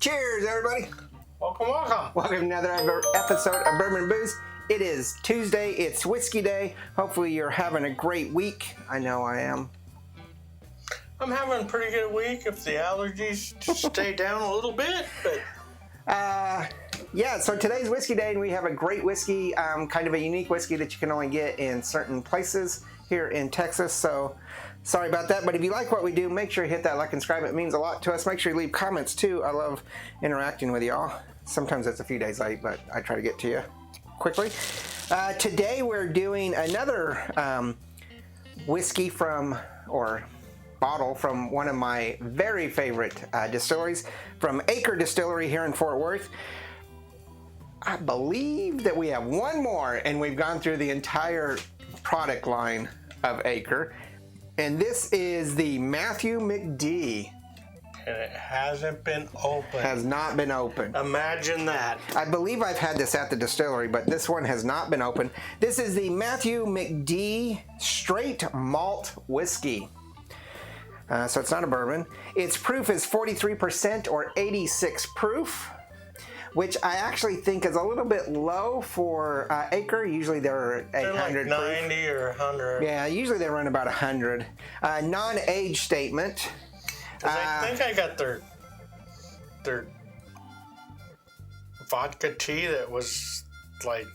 Cheers, everybody. Welcome. Welcome to another episode of Bourbon and Booze. It is Tuesday. It's whiskey day. Hopefully you're having a great week. I know I am. I'm having a pretty good week if the allergies stay down a little bit. But yeah, so today's whiskey day, and we have a great whiskey, kind of a unique whiskey that you can only get in certain places here in Texas. So sorry about that, but if you like what we do, make sure you hit that like and subscribe. It means a lot to us. Make sure you leave comments too. I love interacting with y'all. Sometimes it's a few days late, but I try to get to you quickly. Today we're doing another whiskey from, or bottle from one of my very favorite distilleries, from Acre Distillery here in Fort Worth. I believe that we have one more, and we've gone through the entire product line of Acre, and this is the Matthew McD. And it hasn't been opened. Has not been opened. Imagine that. I believe I've had this at the distillery, but this one has not been opened. This is the Matthew McD Straight Malt Whiskey. So it's not a bourbon. Its proof is 43% or 86 proof, which I actually think is a little bit low for Acre. Usually they're 100 like 90 or 100. Yeah, usually they run about 100. Non-age statement. I think I got their vodka tea that was like,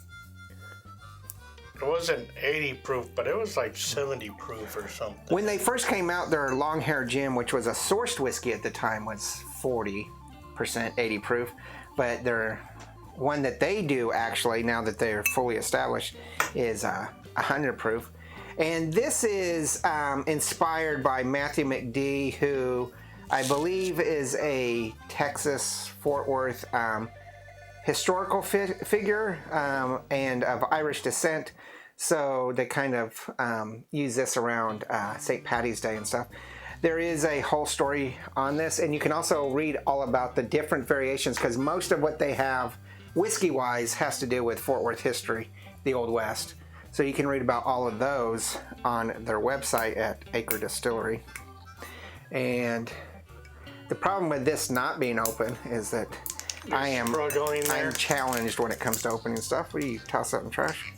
it wasn't 80 proof, but it was like 70 proof or something. When they first came out, their Long Hair Gin, which was a sourced whiskey at the time, was 40%, 80 proof. But their one that they do actually, now that they're fully established, is 100 proof. And this is inspired by Matthew McD, who I believe is a Texas, Fort Worth historical figure and of Irish descent. So they kind of use this around St. Paddy's Day and stuff. There is a whole story on this, and you can also read all about the different variations, because most of what they have whiskey-wise has to do with Fort Worth history, the Old West. So you can read about all of those on their website at Acre Distillery. And the problem with this not being open is that I'm challenged when it comes to opening stuff. What do you toss out in the trash?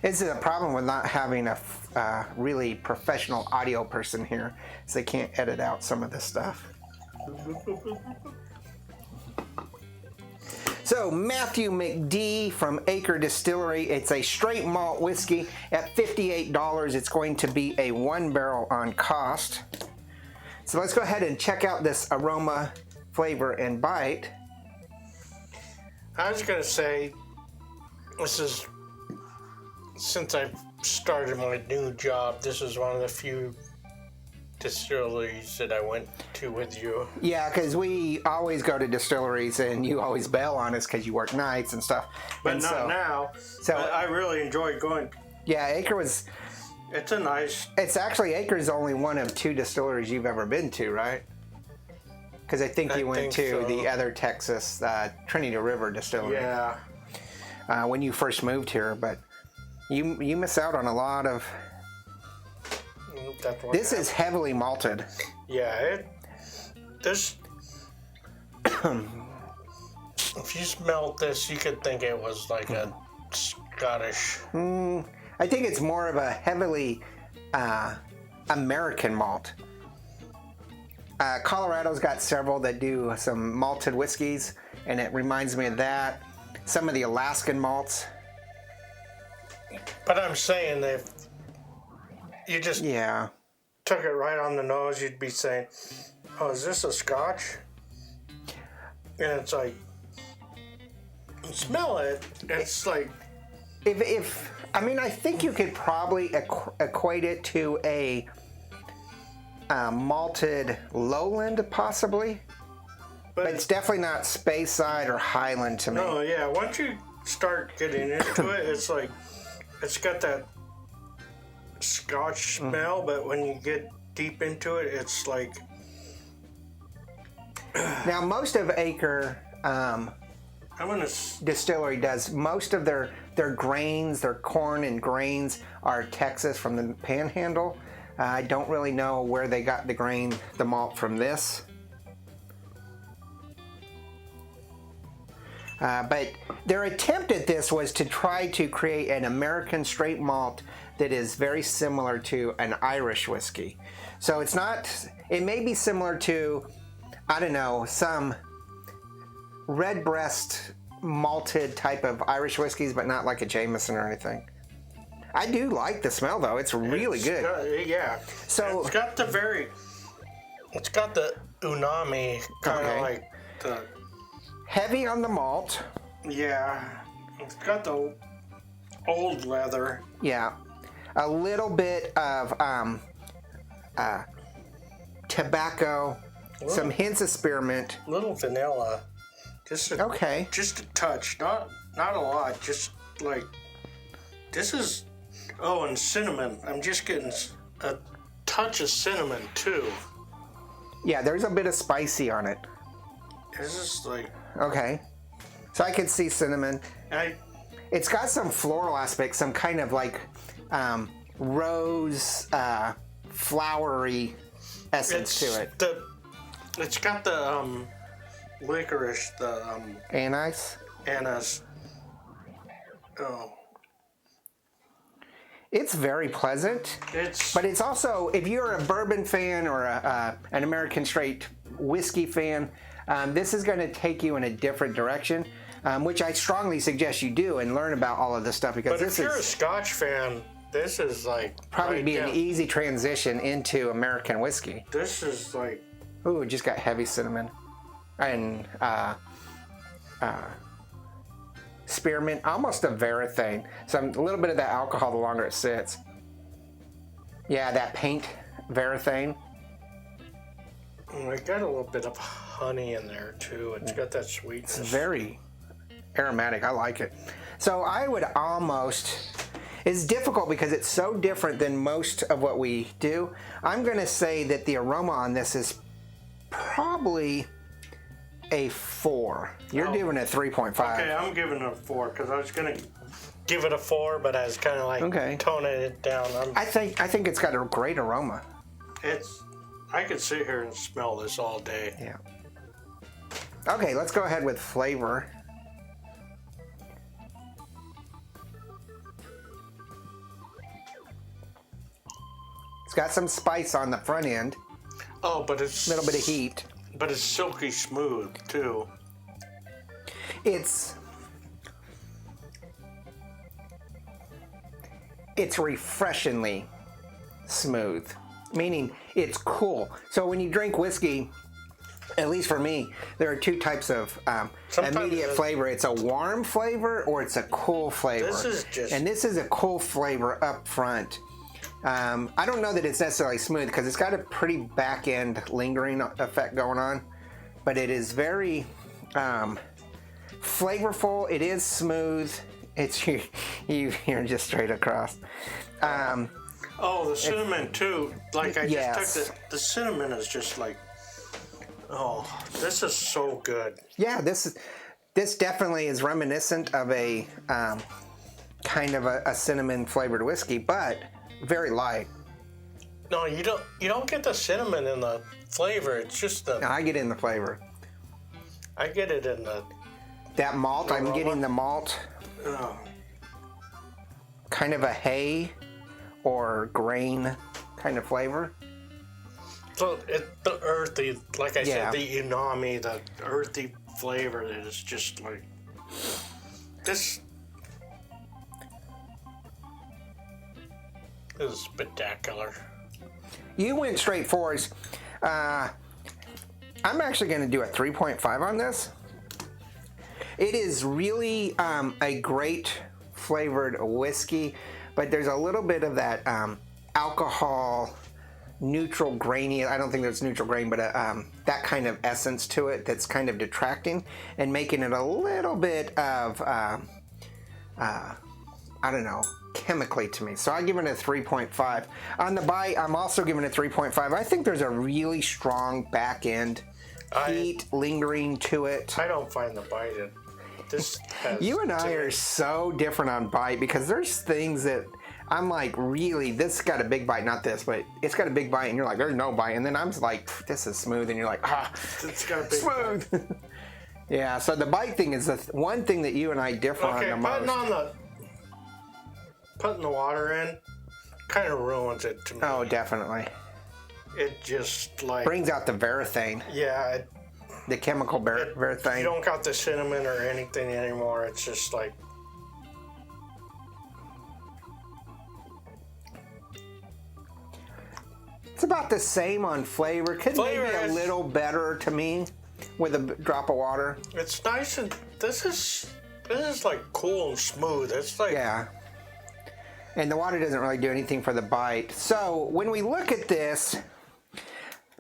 This is a problem with not having a really professional audio person here, so they can't edit out some of this stuff. So Matthew McD from Acre Distillery. It's a straight malt whiskey at $58. It's going to be a 1 barrel on cost. So let's go ahead and check out this aroma, flavor, and bite. I was going to say, this is, since I've started my new job, this is one of the few distilleries that I went to with you. Yeah, because we always go to distilleries and you always bail on us because you work nights and stuff. But and not now. So I really enjoyed going. Yeah, Acre was... It's a nice... It's actually, Acre's only one of 2 distilleries you've ever been to, right? Because I think you went to the other Texas, Trinity River Distillery. Yeah. When you first moved here, but you miss out on a lot of... This is heavily malted. Yeah, this... if you smelled this, you could think it was like a Scottish... I think it's more of a heavily American malt. Colorado's got several that do some malted whiskeys, and it reminds me of that. Some of the Alaskan malts. But I'm saying that if you just took it right on the nose, you'd be saying, oh, is this a Scotch? And it's like, you smell it, it's like... I mean, I think you could probably equate it to a malted lowland, possibly. But it's definitely not Speyside or Highland to me. No, yeah. Once you start getting into it, it's like, it's got that Scotch smell, but when you get deep into it, it's like... Now, most of Acre distillery does. Most of their grains, their corn and grains are Texas from the Panhandle. I don't really know where they got the malt from this. But their attempt at this was to try to create an American straight malt that is very similar to an Irish whiskey. So it's not, it may be similar to, I don't know, some redbreast malted type of Irish whiskeys, but not like a Jameson or anything. I do like the smell though. It's really good. Yeah. So it's got the umami kind of like the heavy on the malt. Yeah. It's got the old leather. Yeah. A little bit of tobacco, some hints of spearmint. Little vanilla. Just a touch. Not a lot. Just like this is. Oh, and cinnamon. I'm just getting a touch of cinnamon too. Yeah, there's a bit of spicy on it. This is like. Okay. So I can see cinnamon. It's got some floral aspect, some kind of like rose, flowery essence to it. It's got the licorice, the anise. Anise. Oh. It's very pleasant. But it's also, if you're a bourbon fan or an American straight whiskey fan, this is going to take you in a different direction, which I strongly suggest you do and learn about all of this stuff, because if you're a Scotch fan, this is like probably be an easy transition into American whiskey. This is like, ooh, it just got heavy cinnamon and spearmint, almost a varathane. So a little bit of that alcohol the longer it sits. Yeah, that paint varathane. I got a little bit of honey in there too. It's got that sweetness. It's very aromatic. I like it. So I would almost, it's difficult because it's so different than most of what we do. I'm going to say that the aroma on this is probably a 4. You're giving it 3.5. Okay, I'm giving it a 4 because I was going to give it a 4, but I was kind of like toning it down. I think it's got a great aroma. I could sit here and smell this all day. Yeah. Okay, let's go ahead with flavor. It's got some spice on the front end. Oh, but it's a little bit of heat. But it's silky smooth too. It's refreshingly smooth, meaning it's cool. So when you drink whiskey, at least for me, there are two types of immediate flavor. It's a warm flavor or it's a cool flavor. And this is a cool flavor up front. I don't know that it's necessarily smooth because it's got a pretty back end lingering effect going on, but it is very flavorful. It is smooth. It's you're just straight across. The cinnamon too. Like I just took the cinnamon is just like, oh, this is so good. Yeah, this definitely is reminiscent of a kind of a cinnamon flavored whiskey, but very light. No, you don't get the cinnamon in the flavor. It's just the. No, I get in the flavor. I get it in that malt. I'm getting the malt. Oh. Kind of a hay or grain kind of flavor. So the earthy, like I said, the umami, the earthy flavor that is just like this. This is spectacular. You went straight fours. I'm actually going to do a 3.5 on this. It is really a great flavored whiskey, but there's a little bit of that alcohol, neutral grainy. I don't think there's neutral grain, but that kind of essence to it that's kind of detracting and making it a little bit of I don't know, chemically to me. So I give it a 3.5. On the bite, I'm also giving it 3.5. I think there's a really strong back end heat lingering to it. I don't find the bite this has... You and I are so different on bite because there's things that I'm like, really, this got a big bite, not this, but it's got a big bite, and you're like, there's no bite. And then I'm like, this is smooth, and you're like, it's got a big smooth. bite. Yeah, so the bite thing is the one thing that you and I differ on the most. Putting the water in kind of ruins it to me. Oh, definitely. It just like... brings out the varathane. Yeah. The chemical varathane. You don't got the cinnamon or anything anymore. It's just like... It's about the same on flavor. Could maybe a little better to me with a drop of water. It's nice, and this is like cool and smooth. It's like... Yeah. And the water doesn't really do anything for the bite. So when we look at this,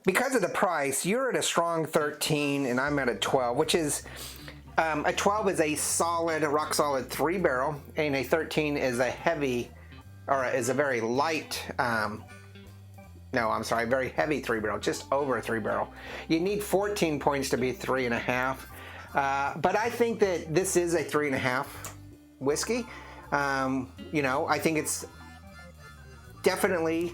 because of the price, you're at a strong 13 and I'm at a 12, which is a 12 is a solid, rock solid 3-barrel, and a 13 is a heavy, or is a very light, very heavy 3-barrel, just over a 3-barrel. You need 14 points to be 3.5. But I think that this is a 3.5 whiskey. I think it's definitely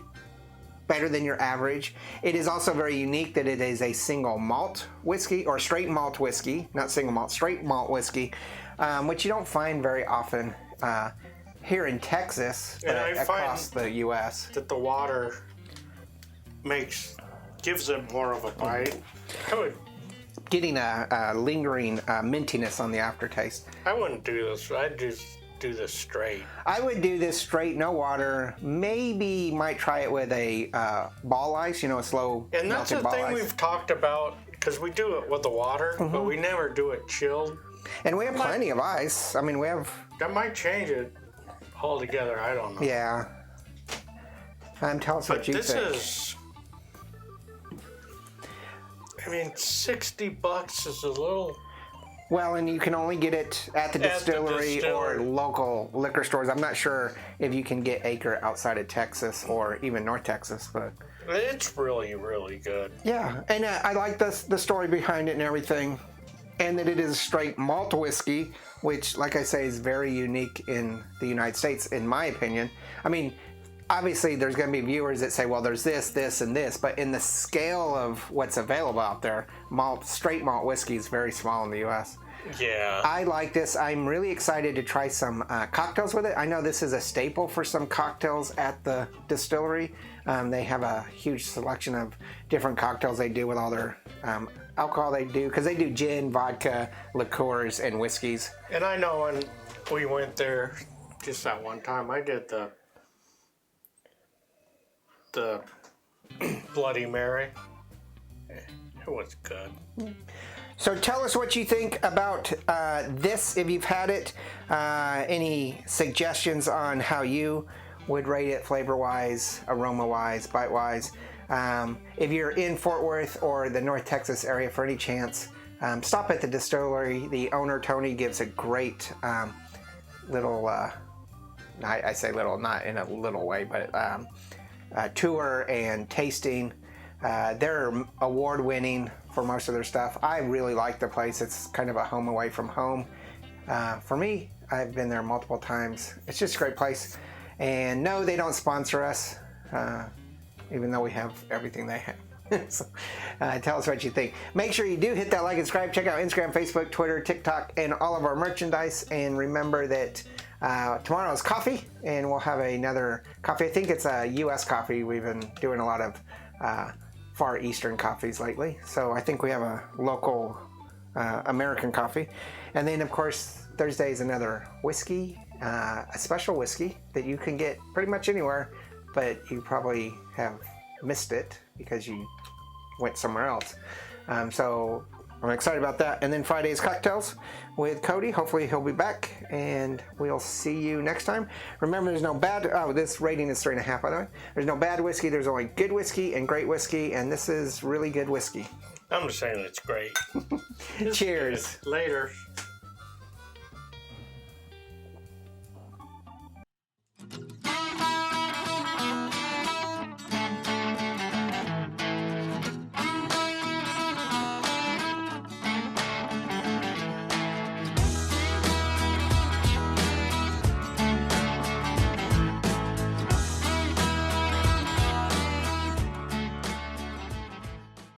better than your average. It is also very unique that it is a single malt whiskey, or straight malt whiskey, not single malt, straight malt whiskey, which you don't find very often here in Texas, but across the U.S. That the water gives it more of a bite. Getting a lingering mintiness on the aftertaste. I wouldn't do this. I'd just do this straight. I would do this straight, no water. Maybe might try it with a ball ice, a slow and that's melted the ball thing ice. We've talked about, because we do it with the water, but we never do it chilled. And we have plenty of ice. I mean, we have... That might change it altogether. I don't know. Yeah. Tell us what you think. This is... I mean, $60 is a little... Well, and you can only get it at the distillery or local liquor stores. I'm not sure if you can get Acre outside of Texas or even North Texas, but... It's really, really good. Yeah, and I like the story behind it and everything, and that it is a straight malt whiskey, which, like I say, is very unique in the United States, in my opinion. I mean, obviously there's going to be viewers that say, well, there's this, this, and this, but in the scale of what's available out there, straight malt whiskey is very small in the U.S. Yeah. I like this. I'm really excited to try some cocktails with it. I know this is a staple for some cocktails at the distillery. They have a huge selection of different cocktails they do with all their alcohol they do, because they do gin, vodka, liqueurs, and whiskeys. And I know when we went there just that one time, I did the Bloody Mary. It was good. So tell us what you think about this, if you've had it. Any suggestions on how you would rate it flavor-wise, aroma-wise, bite-wise. If you're in Fort Worth or the North Texas area for any chance, stop at the distillery. The owner, Tony, gives a great little, I say little, not in a little way, but tour and tasting. They're award-winning for most of their stuff. I really like the place. It's kind of a home away from home. For me, I've been there multiple times. It's just a great place. And no, they don't sponsor us, even though we have everything they have. So, tell us what you think. Make sure you do hit that like and subscribe. Check out Instagram, Facebook, Twitter, TikTok, and all of our merchandise. And remember that tomorrow is coffee, and we'll have another coffee. I think it's a U.S. coffee. We've been doing a lot of Far Eastern coffees lately. So I think we have a local American coffee. And then, of course, Thursday is another whiskey, a special whiskey that you can get pretty much anywhere, but you probably have missed it because you went somewhere else. So I'm excited about that. And then Friday is cocktails with Cody. Hopefully he'll be back, and we'll see you next time. Remember, there's no bad... Oh, this rating is 3.5, by the way. There's no bad whiskey. There's only good whiskey and great whiskey, and this is really good whiskey. I'm just saying it's great. Cheers. Later.